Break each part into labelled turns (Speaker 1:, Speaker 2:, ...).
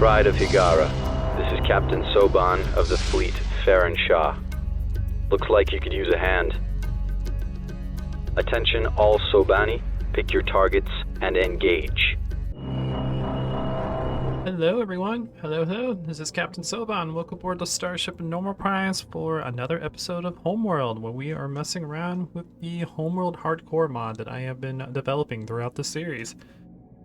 Speaker 1: Pride of Higara. This is Captain Soban of the fleet, Farron Shah. Looks like you could use a hand. Attention all Sobani, pick your targets and engage.
Speaker 2: Hello everyone, hello, this is Captain Soban. Welcome aboard the Starship Normal Prize for another episode of Homeworld, where we are messing around with the Homeworld Hardcore mod that I have been developing throughout the series.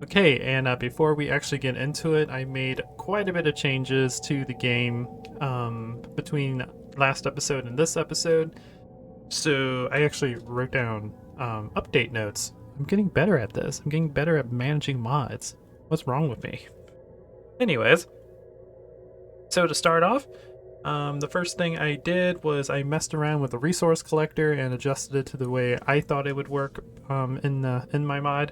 Speaker 2: Okay, and before we actually get into it, I made quite a bit of changes to the game between last episode and this episode. So I actually wrote down update notes. I'm getting better at this. I'm getting better at managing mods. What's wrong with me? Anyways, so to start off, the first thing I did was I messed around with the resource collector and adjusted it to the way I thought it would work in my mod.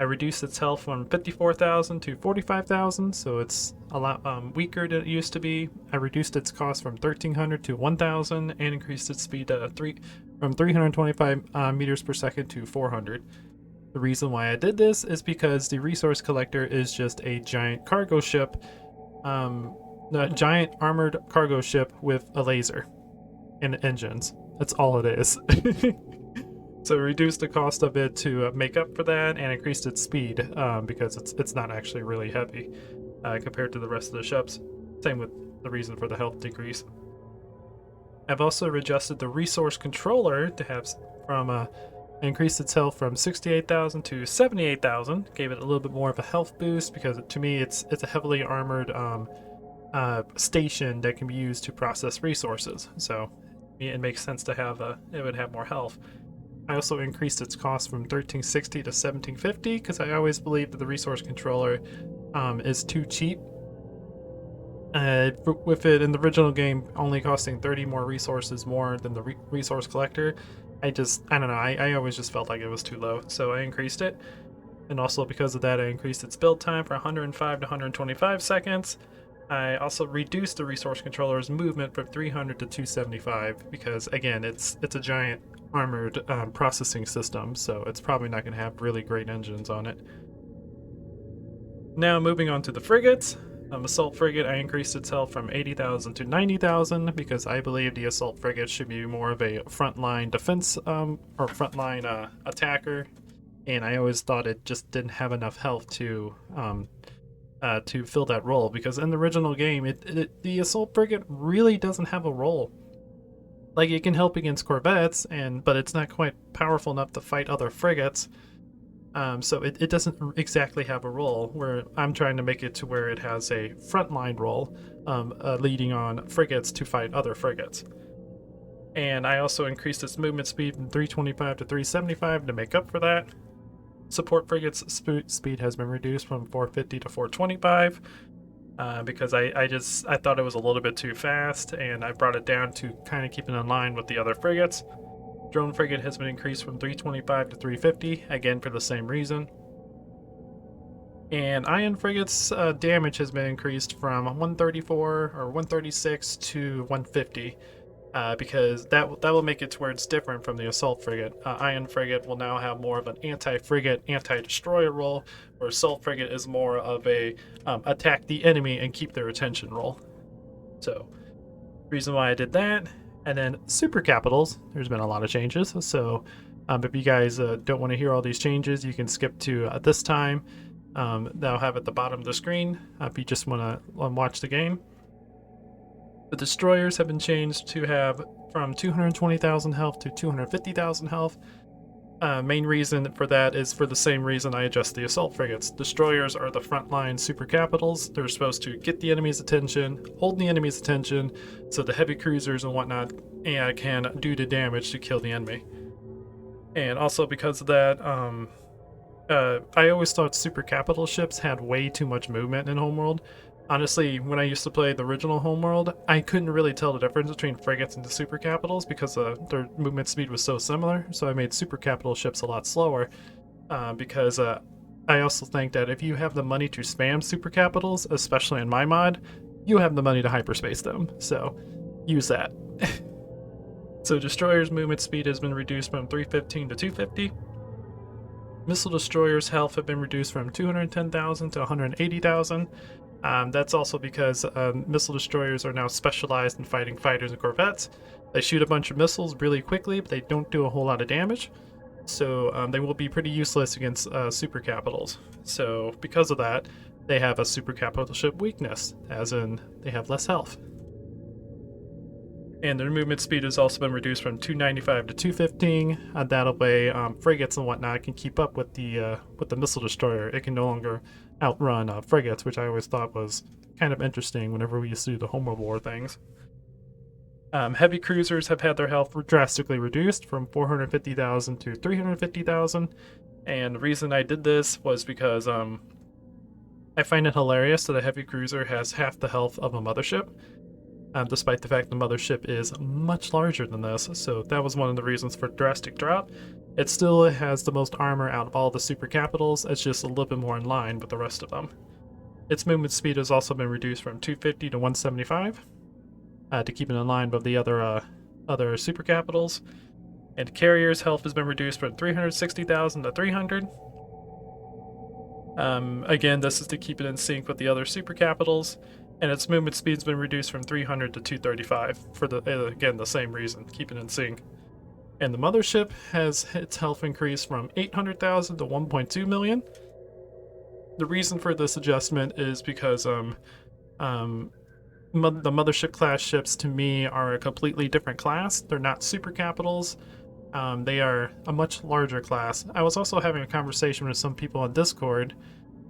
Speaker 2: I reduced its health from 54,000 to 45,000, so it's a lot weaker than it used to be. I reduced its cost from 1,300 to 1,000 and increased its speed from 325 meters per second to 400. The reason why I did this is because the resource collector is just a giant cargo ship, a giant armored cargo ship with a laser and engines. That's all it is. So reduced the cost of it to make up for that, and increased its speed because it's not actually really heavy compared to the rest of the ships. Same with the reason for the health decrease. I've also adjusted the resource controller to have increased its health from 68,000 to 78,000. Gave it a little bit more of a health boost because to me it's a heavily armored station that can be used to process resources. So it makes sense to have it would have more health. I also increased its cost from 1360 to 1750 because I always believed that the resource controller is too cheap. With it in the original game only costing 30 more resources more than the resource collector, I don't know, I always just felt like it was too low, so I increased it. And also because of that, I increased its build time from 105 to 125 seconds. I also reduced the resource controller's movement from 300 to 275 because, again, it's a giant armored processing system, so it's probably not going to have really great engines on it. Now moving on to the frigates. Assault frigate, I increased its health from 80,000 to 90,000 because I believe the assault frigate should be more of a frontline defense or frontline attacker, and I always thought it just didn't have enough health to fill that role, because in the original game the assault frigate really doesn't have a role. Like, it can help against corvettes, but it's not quite powerful enough to fight other frigates. So it doesn't exactly have a role, where I'm trying to make it to where it has a frontline role, leading on frigates to fight other frigates. And I also increased its movement speed from 325 to 375 to make up for that. Support frigates speed has been reduced from 450 to 425 because I thought it was a little bit too fast, and I brought it down to kind of keep it in line with the other frigates. Drone frigate has been increased from 325 to 350, again for the same reason. And ion frigates damage has been increased from 134 or 136 to 150 because that will make it to where it's different from the assault frigate. Ion frigate will now have more of an anti-frigate, anti-destroyer role, where assault frigate is more of a attack the enemy and keep their attention role. So, reason why I did that. And then super capitals, there's been a lot of changes, so if you guys don't want to hear all these changes, you can skip to this time. That'll have at the bottom of the screen if you just want to watch the game. The destroyers have been changed to have from 220,000 health to 250,000 health. Main reason for that is for the same reason I adjust the assault frigates. Destroyers are the frontline super capitals. They're supposed to get the enemy's attention, hold the enemy's attention, so the heavy cruisers and whatnot can do the damage to kill the enemy. And also because of that, I always thought super capital ships had way too much movement in Homeworld. Honestly, when I used to play the original Homeworld, I couldn't really tell the difference between frigates and the super capitals because their movement speed was so similar. So I made super capital ships a lot slower because I also think that if you have the money to spam super capitals, especially in my mod, you have the money to hyperspace them. So use that. So destroyers' movement speed has been reduced from 315 to 250. Missile destroyers' health have been reduced from 210,000 to 180,000. That's also because missile destroyers are now specialized in fighting fighters and corvettes. They shoot a bunch of missiles really quickly, but they don't do a whole lot of damage. So they will be pretty useless against super capitals. So because of that, they have a super capital ship weakness, as in they have less health. And their movement speed has also been reduced from 295 to 215. That way, frigates and whatnot can keep up with the missile destroyer. It can no longer outrun frigates, which I always thought was kind of interesting whenever we used to do the Homeworld War things. Heavy cruisers have had their health drastically reduced from 450,000 to 350,000. And the reason I did this was because I find it hilarious that a heavy cruiser has half the health of a mothership. Despite the fact the mothership is much larger than this, so that was one of the reasons for drastic drop. It still has the most armor out of all the super capitals, it's just a little bit more in line with the rest of them. Its movement speed has also been reduced from 250 to 175, to keep it in line with the other super capitals. And carrier's health has been reduced from 360,000 to 300. Again, this is to keep it in sync with the other super capitals. And its movement speed's been reduced from 300 to 235 for again the same reason, keep it in sync. And the mothership has its health increased from 800,000 to 1.2 million. The reason for this adjustment is because the mothership class ships to me are a completely different class. They're not super capitals. They are a much larger class. I was also having a conversation with some people on Discord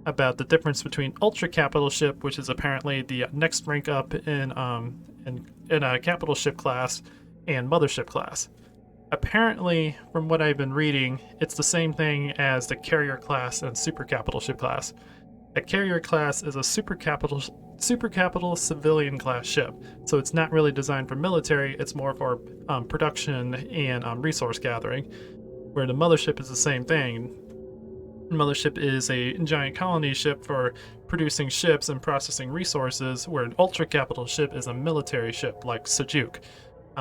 Speaker 2: about the difference between ultra capital ship, which is apparently the next rank up in a capital ship class, and mothership class. Apparently, from what I've been reading, it's the same thing as the carrier class and super capital ship class. A carrier class is a super capital civilian class ship, so it's not really designed for military. It's more for production and resource gathering. Where the mothership is the same thing. Mothership is a giant colony ship for producing ships and processing resources, where an ultra capital ship is a military ship like Sejuk,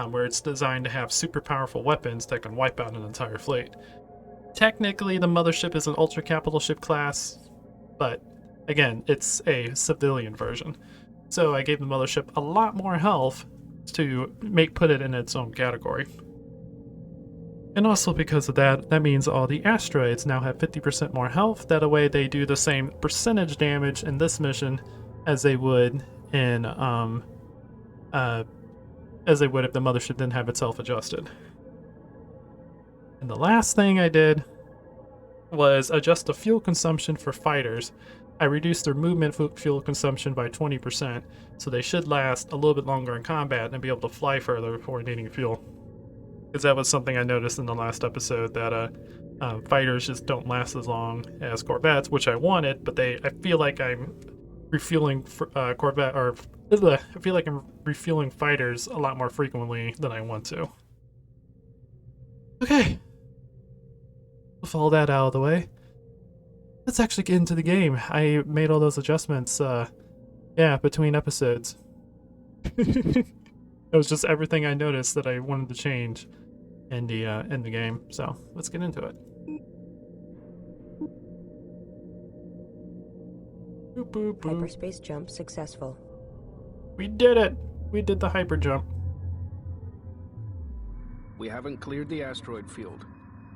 Speaker 2: where it's designed to have super powerful weapons that can wipe out an entire fleet. Technically, the mothership is an ultra capital ship class, but again, it's a civilian version. So I gave the mothership a lot more health to put it in its own category. And also because of that, that means all the asteroids now have 50% more health. That way they do the same percentage damage in this mission as they would in if the mothership didn't have its health adjusted. And the last thing I did was adjust the fuel consumption for fighters. I reduced their movement fuel consumption by 20%, so they should last a little bit longer in combat and be able to fly further before needing fuel. Because that was something I noticed in the last episode, that fighters just don't last as long as corvettes, which I wanted, but I feel like I'm refueling I feel like I'm refueling fighters a lot more frequently than I want to. Okay. With all that out of the way, let's actually get into the game. I made all those adjustments, between episodes. It was just everything I noticed that I wanted to change in the game. So let's get into it. Boop, boop, boop.
Speaker 3: Hyperspace jump successful.
Speaker 2: We did it! We did the hyper jump.
Speaker 4: We haven't cleared the asteroid field.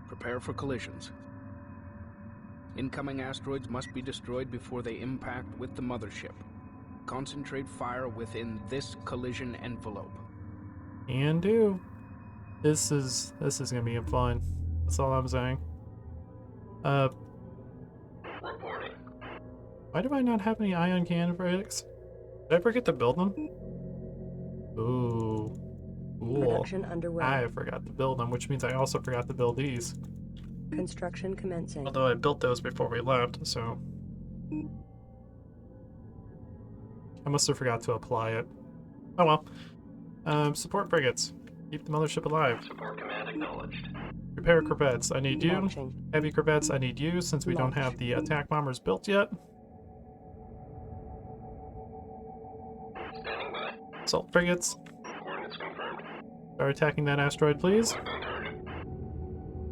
Speaker 4: Prepare for collisions. Incoming asteroids must be destroyed before they impact with the mothership. Concentrate fire within this collision envelope.
Speaker 2: Can do. This is gonna be fun. That's all I'm saying.
Speaker 1: Reporting.
Speaker 2: Why do I not have any ion cannon frigates? Did I forget to build them? Ooh. Cool.
Speaker 3: Production underway.
Speaker 2: I forgot to build them, which means I also forgot to build these.
Speaker 3: Construction commencing.
Speaker 2: Although I built those before we left, so I must have forgot to apply it. Oh well. Support frigates. Keep the mothership alive.
Speaker 1: Support command acknowledged.
Speaker 2: Repair corvettes. I need you.
Speaker 3: Launching.
Speaker 2: Heavy corvettes. I need you, since we don't have the attack bombers built yet.
Speaker 1: Standing by.
Speaker 2: Assault frigates.
Speaker 1: Coordinates confirmed.
Speaker 2: Start attacking that asteroid, please.
Speaker 1: Marking target.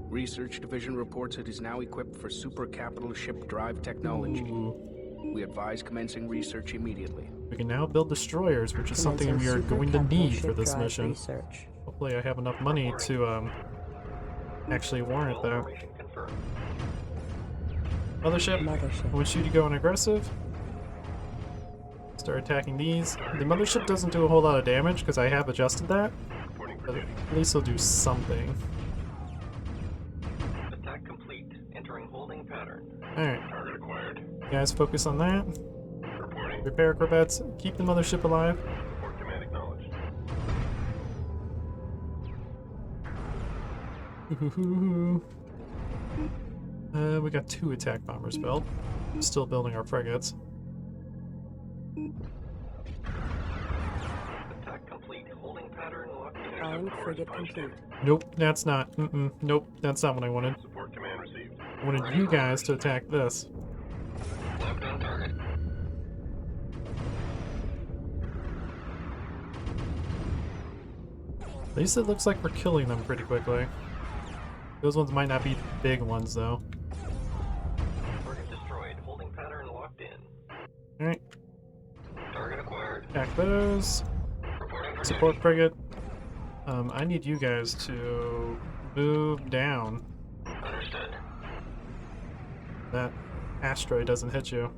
Speaker 4: Research Division reports it is now equipped for super capital ship drive technology.
Speaker 2: Ooh.
Speaker 4: We advise commencing research immediately.
Speaker 2: We can now build destroyers, which is something we are
Speaker 3: Commencing
Speaker 2: going to
Speaker 3: super
Speaker 2: need
Speaker 3: capital
Speaker 2: for
Speaker 3: ship
Speaker 2: this
Speaker 3: drive
Speaker 2: mission.
Speaker 3: Research.
Speaker 2: Hopefully I have enough money to actually warrant that. Mothership, I
Speaker 3: Mothership.
Speaker 2: want you to go on aggressive. Start attacking these. The mothership doesn't do a whole lot of damage because I have adjusted that. But at least it'll do something.
Speaker 5: Attack complete. Entering holding pattern.
Speaker 2: Alright.
Speaker 5: Target acquired.
Speaker 2: You guys focus on that.
Speaker 5: Reporting.
Speaker 2: Repair corvettes. Keep the mothership alive.
Speaker 5: Report command acknowledged.
Speaker 2: We got 2 attack bombers built. Still building our frigates.
Speaker 5: Attack complete. Holding pattern locked in.
Speaker 3: Iron frigate complete.
Speaker 2: Nope, that's not. Nope, that's not what I wanted.
Speaker 5: Support command received.
Speaker 2: I wanted you guys to attack this.
Speaker 5: Locked on target.
Speaker 2: At least it looks like we're killing them pretty quickly. Those ones might not be the big ones, though.
Speaker 5: Target destroyed. Holding pattern locked in.
Speaker 2: Alright,
Speaker 5: Target acquired.
Speaker 2: attack those.
Speaker 5: Reporting for
Speaker 2: Support frigate. I need you guys to move down.
Speaker 5: duty. Understood.
Speaker 2: That asteroid doesn't hit you.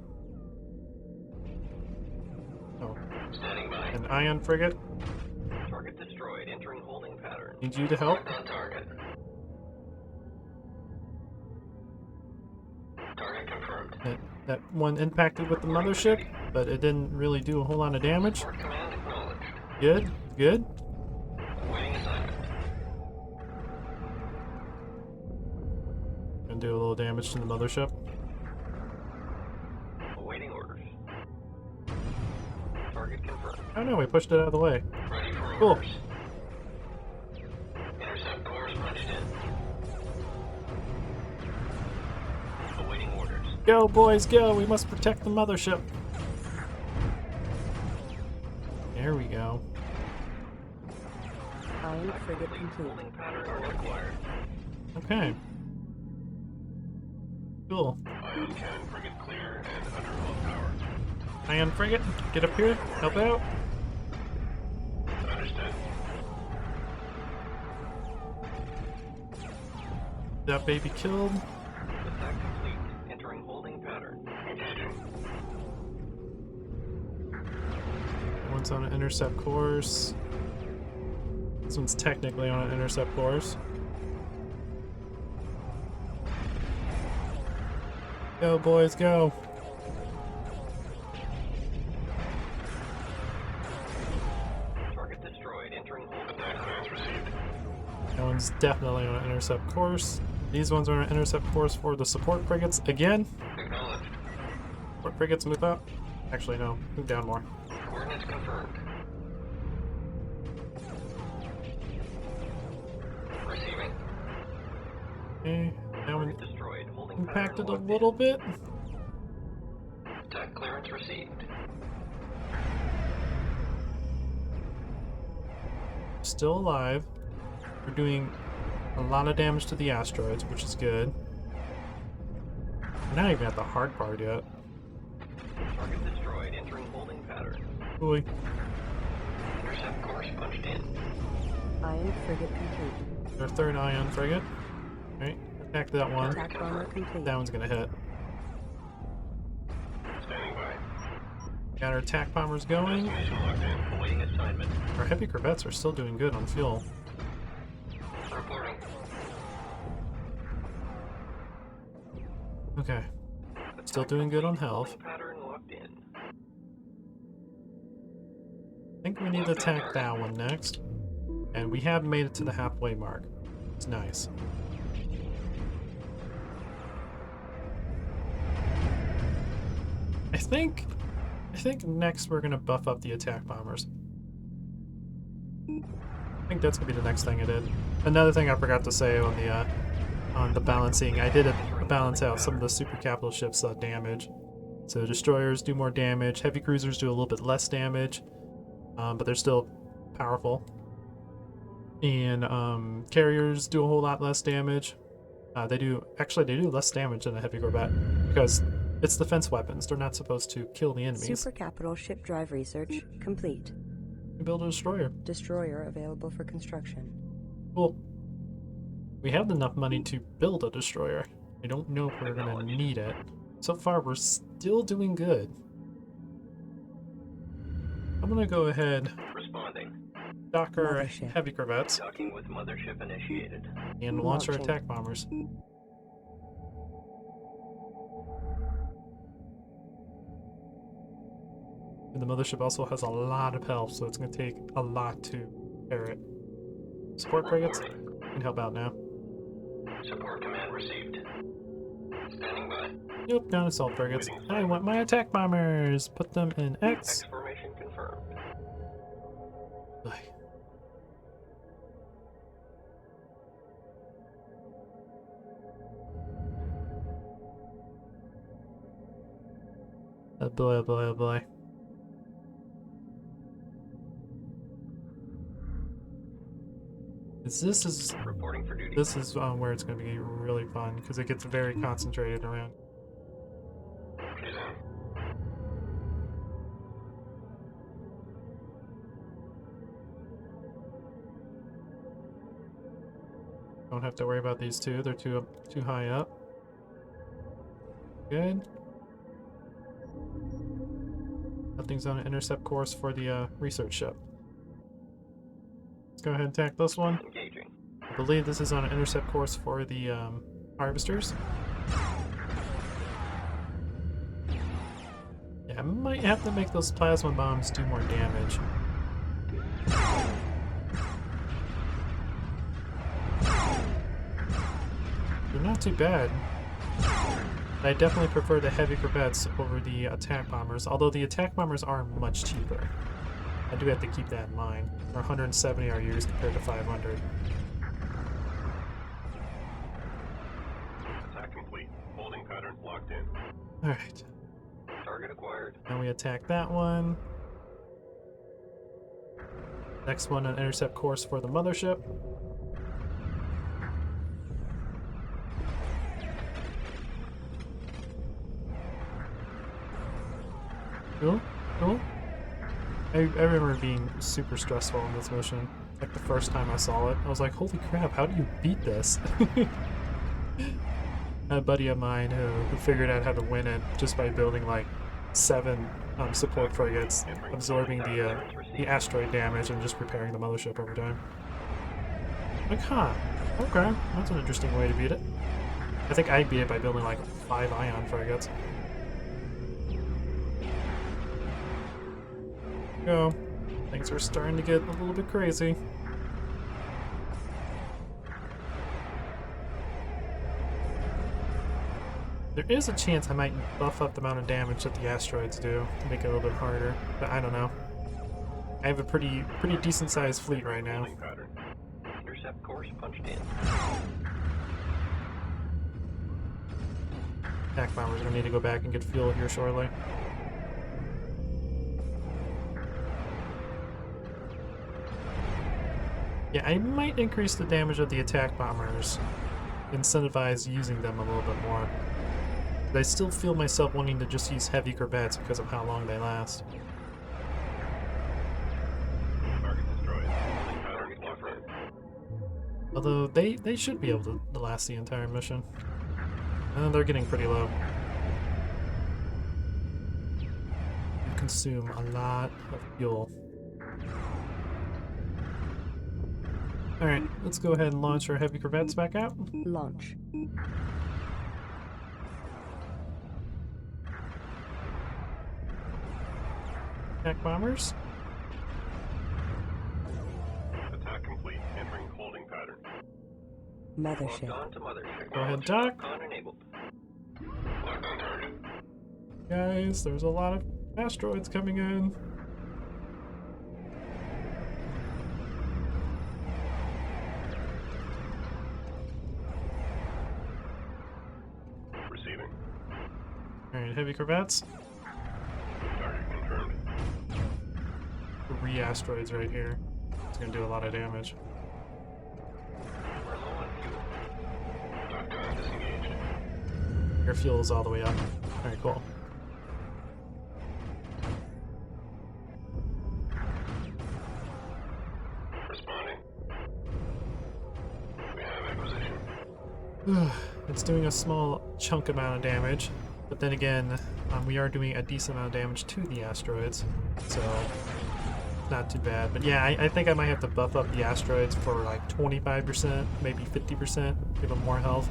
Speaker 2: Oh,
Speaker 5: Standing by.
Speaker 2: an ion frigate.
Speaker 5: Target destroyed. Entering holding pattern.
Speaker 2: Need you to help.
Speaker 5: Locked on target. Target confirmed.
Speaker 2: That one impacted with the mothership, but it didn't really do a whole lot of damage.
Speaker 5: Report command acknowledged.
Speaker 2: Good, good.
Speaker 5: Awaiting assignment.
Speaker 2: Gonna do a little damage to the mothership.
Speaker 5: Awaiting orders. Target confirmed.
Speaker 2: Oh no, we pushed it out of the way.
Speaker 5: Ready for
Speaker 2: Cool.
Speaker 5: orders. Intercept course punched in. Awaiting orders.
Speaker 2: Go, boys, go! We must protect the mothership. There we go.
Speaker 3: Iron frigate complete.
Speaker 5: Holding pattern required.
Speaker 2: Okay. Cool.
Speaker 5: Ion cannon frigate clear and under full power.
Speaker 2: Ion frigate, get up here, help out.
Speaker 5: Understood.
Speaker 2: That baby killed.
Speaker 5: Attack complete. Entering holding pattern. Engaging.
Speaker 2: One's on an intercept course. This one's technically on an intercept course. Go, boys, go.
Speaker 5: Target destroyed. Entering holding attack clearance received.
Speaker 2: That one's definitely on an intercept course. These ones are on an intercept course for the support frigates. Again,
Speaker 5: Acknowledged.
Speaker 2: support frigates move up. Actually, no, move down more.
Speaker 5: Coordinates confirmed. Receiving.
Speaker 2: Okay, that one
Speaker 5: Target destroyed. Holding
Speaker 2: impacted a
Speaker 5: pattern locked
Speaker 2: little bit.
Speaker 5: in. Attack clearance received.
Speaker 2: Still alive. We're doing a lot of damage to the asteroids, which is good. We're not even at the hard part yet.
Speaker 5: Target destroyed. Entering holding pattern.
Speaker 2: Boy,
Speaker 5: Intercept course punched in.
Speaker 3: Iron frigate complete.
Speaker 2: our third ion frigate. Alright, attack that one.
Speaker 3: Attack bomber complete.
Speaker 2: That one's gonna hit.
Speaker 5: Standing by.
Speaker 2: Got our attack bombers going.
Speaker 5: Destination locked in. Awaiting assignment.
Speaker 2: Our heavy corvettes are still doing good on fuel.
Speaker 5: Reporting.
Speaker 2: Okay, still doing good on health.
Speaker 5: Pattern locked in.
Speaker 2: I think we need to attack that one next. And we have made it to the halfway mark. It's nice. I think next we're gonna buff up the attack bombers. I think that's gonna be the next thing I did. Another thing I forgot to say on the balancing, I did balance out some of the super capital ships' damage. So destroyers do more damage, heavy cruisers do a little bit less damage, but they're still powerful. And carriers do a whole lot less damage. They do less damage than a heavy corvette because It's defense weapons. They're not supposed to kill the enemies.
Speaker 3: Super capital ship drive research complete.
Speaker 2: You build a destroyer.
Speaker 3: Destroyer available for construction.
Speaker 2: Cool. We have enough money to build a destroyer. I don't know if we're gonna need it. So far, we're still doing good. I'm gonna go ahead,
Speaker 5: Responding.
Speaker 2: dock our
Speaker 3: Mothership.
Speaker 2: heavy corvettes,
Speaker 5: Docking with Mothership initiated.
Speaker 2: and launch our
Speaker 3: Launching.
Speaker 2: attack bombers. And the Mothership also has a lot of health, so it's gonna take a lot to repair it. Support frigates can help out now.
Speaker 5: Support command received. Standing by.
Speaker 2: Nope, down assault frigates. I want my attack bombers! Put them in X.
Speaker 5: X formation confirmed.
Speaker 2: Ugh. Oh boy, oh boy, oh boy. This is
Speaker 5: Reporting for duty.
Speaker 2: where it's going to be really fun because it gets very concentrated around.
Speaker 5: Tiidan.
Speaker 2: Don't have to worry about these two; they're too high up. Good. Nothing's on an intercept course for the research ship. Let's go ahead and attack this one.
Speaker 5: Engaging.
Speaker 2: I believe this is on an intercept course for the harvesters. Yeah, I might have to make those plasma bombs do more damage. They're not too bad. I definitely prefer the heavy corvettes over the attack bombers, although the attack bombers are much cheaper. I do have to keep that in mind. They're 170 RUs compared to 500.
Speaker 5: Attack complete. Holding pattern locked in.
Speaker 2: Alright,
Speaker 5: Target acquired.
Speaker 2: now we attack that one. Next one, an intercept course for the Mothership. Cool, cool. I remember being super stressful in this mission. Like the first time I saw it, I was like, holy crap, how do you beat this? A buddy of mine who figured out how to win it just by building like 7 support frigates, absorbing the asteroid damage and just repairing the Mothership over time. Like, huh, okay, that's an interesting way to beat it. I think I beat it by building like 5 ion frigates. Go. Things are starting to get a little bit crazy. There is a chance I might buff up the amount of damage that the asteroids do to make it a little bit harder, but I don't know. I have a pretty decent sized fleet right now.
Speaker 5: Holding pattern. Intercept course punched in.
Speaker 2: Attack bombers are gonna need to go back and get fuel here shortly. Yeah, I might increase the damage of the attack bombers, incentivize using them a little bit more. But I still feel myself wanting to just use heavy corvettes because of how long they last.
Speaker 5: Target destroyed. Holding pattern locked in.
Speaker 2: Although they should be able to last the entire mission. They're getting pretty low. You consume a lot of fuel. Alright, let's go ahead and launch our heavy corvettes back out.
Speaker 3: Launch.
Speaker 2: Attack bombers.
Speaker 5: Attack complete. Entering holding pattern.
Speaker 3: Mothership.
Speaker 5: Locked on to Mothership.
Speaker 2: Go ahead, dock.
Speaker 5: Lock on enabled. Locked on target.
Speaker 2: Guys, there's a lot of asteroids coming in.
Speaker 5: Receiving.
Speaker 2: Alright, heavy corvettes.
Speaker 5: Target confirmed.
Speaker 2: 3 asteroids right here. It's gonna do a lot of damage.
Speaker 5: We're low on fuel. Lockdown disengaged.
Speaker 2: Your fuel is all the way up. Alright, cool.
Speaker 5: Responding. We have acquisition.
Speaker 2: It's doing a small chunk amount of damage, but then again, we are doing a decent amount of damage to the asteroids, so not too bad. But yeah, I think I might have to buff up the asteroids for like 25%, maybe 50%, give them more health.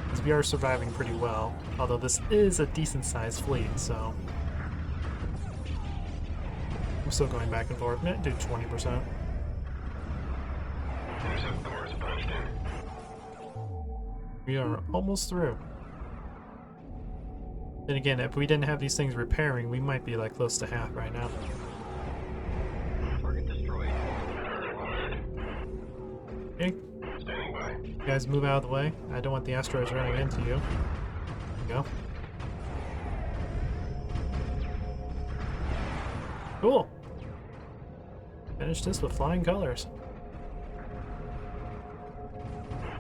Speaker 2: Because we are surviving pretty well, although this is a decent sized fleet, so I'm still going back and forth. Might do 20%.
Speaker 5: Intercept course punched in.
Speaker 2: We are almost through. Then again, if we didn't have these things repairing, we might be like close to half right now.
Speaker 5: Target destroyed.
Speaker 2: Okay,
Speaker 5: Standing by.
Speaker 2: you guys move out of the way. I don't want the asteroids running into you. There you go. Cool. Finish this with flying colors.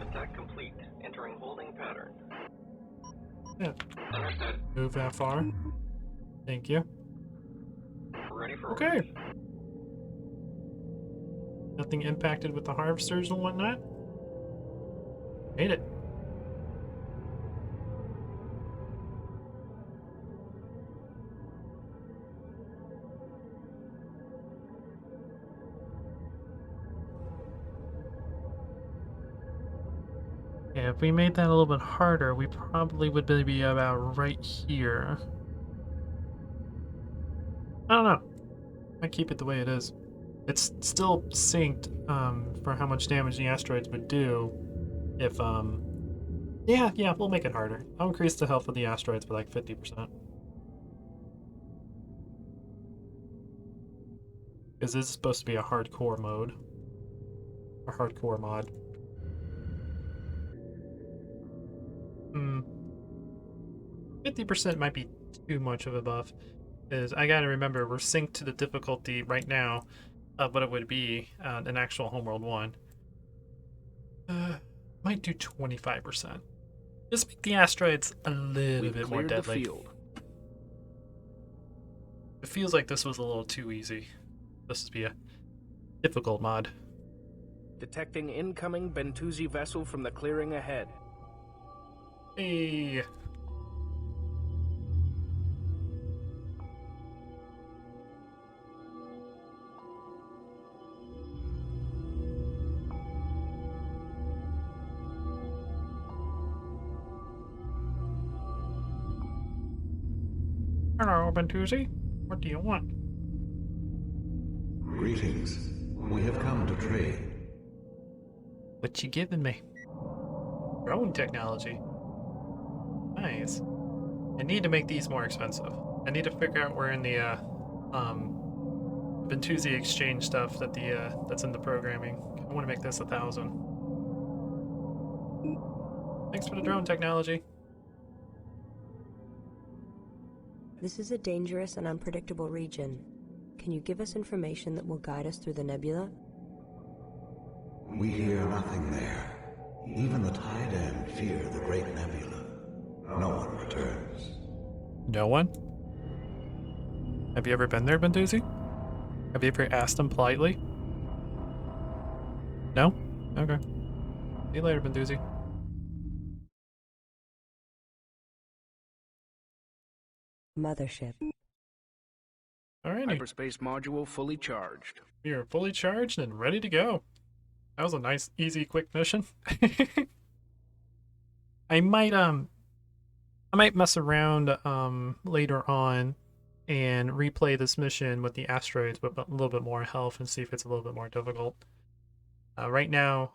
Speaker 5: Attack complete. Entering holding pattern.
Speaker 2: Yeah.
Speaker 5: Understood.
Speaker 2: Move that far. Thank you.
Speaker 5: Ready for
Speaker 2: Okay.
Speaker 5: orders.
Speaker 2: Nothing impacted with the harvesters and whatnot. Made it. Yeah, if we made that a little bit harder, we probably would be about right here. I don't know. I keep it the way it is. It's still synced for how much damage the asteroids would do if yeah, we'll make it harder. I'll increase the health of the asteroids by like 50%. Because this is supposed to be a hardcore mode. A hardcore mod. 50% might be too much of a buff. Is I gotta remember we're synced to the difficulty right now of what it would be in actual Homeworld 1. Might do 25%. Just make the asteroids a little
Speaker 4: We've
Speaker 2: bit more
Speaker 4: cleared the
Speaker 2: deadly.
Speaker 4: field.
Speaker 2: It feels like this was a little too easy. This would be a difficult mod.
Speaker 4: Detecting incoming Bentusi vessel from the clearing ahead.
Speaker 2: Hey. Hello, Bentusi. What do you want?
Speaker 6: Greetings. We have come to trade.
Speaker 2: What you giving me? Drone technology. Nice. I need to make these more expensive. I need to figure out where in the Bentusi exchange stuff that that's in the programming. I want to make this 1,000. Thanks for the drone technology.
Speaker 3: This is a dangerous and unpredictable region. Can you give us information that will guide us through the nebula?
Speaker 6: We hear nothing there. Even the Tiidan fear the great nebula. No one returns.
Speaker 2: No one? Have you ever been there, Bentusi? Have you ever asked them politely? No? Okay. See you later, Bentusi.
Speaker 3: Mothership.
Speaker 2: Alrighty.
Speaker 4: Hyperspace module fully charged.
Speaker 2: We are fully charged and ready to go. That was a nice, easy, quick mission. I might mess around later on and replay this mission with the asteroids with a little bit more health and see if it's a little bit more difficult. Right now,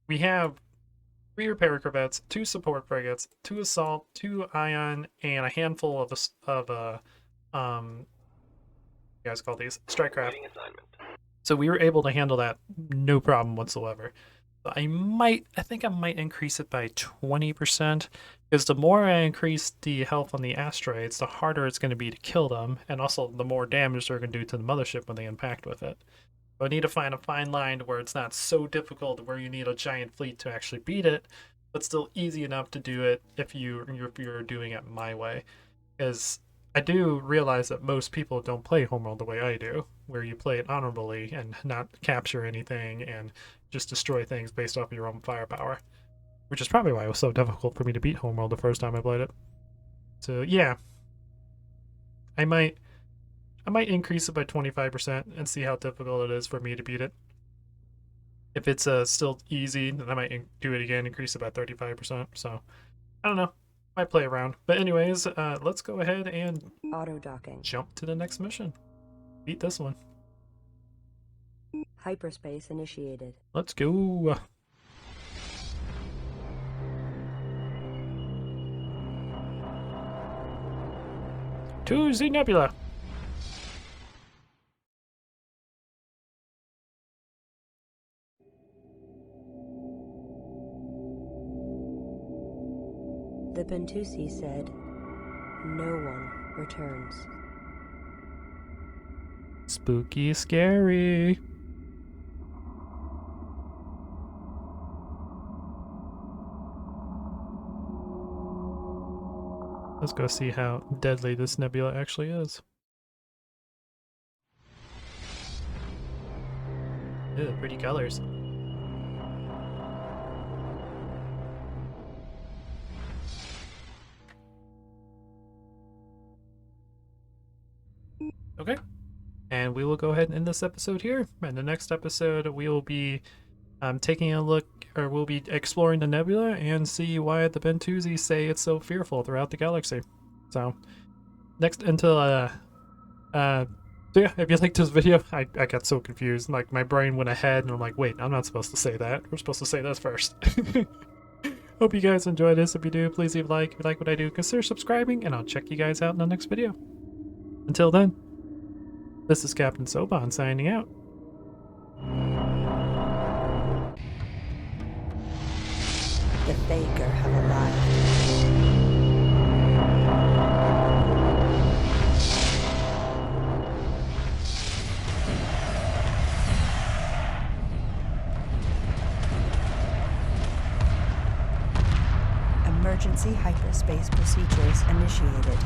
Speaker 2: we have 3 repair corvettes, 2 support frigates, 2 assault, 2 ion, and a handful of you guys call these strike craft.
Speaker 5: Waiting assignment.
Speaker 2: So we were able to handle that no problem whatsoever. So I think I might increase it by 20%, because the more I increase the health on the asteroids, the harder it's going to be to kill them, and also the more damage they're going to do to the mothership when they impact with it. So I need to find a fine line where it's not so difficult where you need a giant fleet to actually beat it, but still easy enough to do it if you're doing it my way. Because I do realize that most people don't play Homeworld the way I do, where you play it honorably and not capture anything and just destroy things based off of your own firepower. Which is probably why it was so difficult for me to beat Homeworld the first time I played it. So yeah, I might increase it by 25% and see how difficult it is for me to beat it. If it's still easy, then I might do it again, increase it by 35%. So I don't know. Might play around. But anyways, let's go ahead and
Speaker 3: Auto-docking.
Speaker 2: jump to the next mission. Beat this one.
Speaker 3: Hyperspace initiated.
Speaker 2: Let's go. To the nebula.
Speaker 3: The Bentusi said, no one returns.
Speaker 2: Spooky, scary. Let's go see how deadly this nebula actually is. Ew, pretty colors. Okay, and we will go ahead and end this episode here. In the next episode, we will be taking a look, or we'll be exploring the nebula and see why the Bentusi say it's so fearful throughout the galaxy. So, so yeah, if you liked this video, I got so confused. Like, my brain went ahead, and I'm like, wait, I'm not supposed to say that. We're supposed to say this first. Hope you guys enjoyed this. If you do, please leave a like. If you like what I do, consider subscribing, and I'll check you guys out in the next video. Until then, this is Captain Soban signing out.
Speaker 3: The Faker have arrived.
Speaker 7: Emergency hyperspace procedures initiated.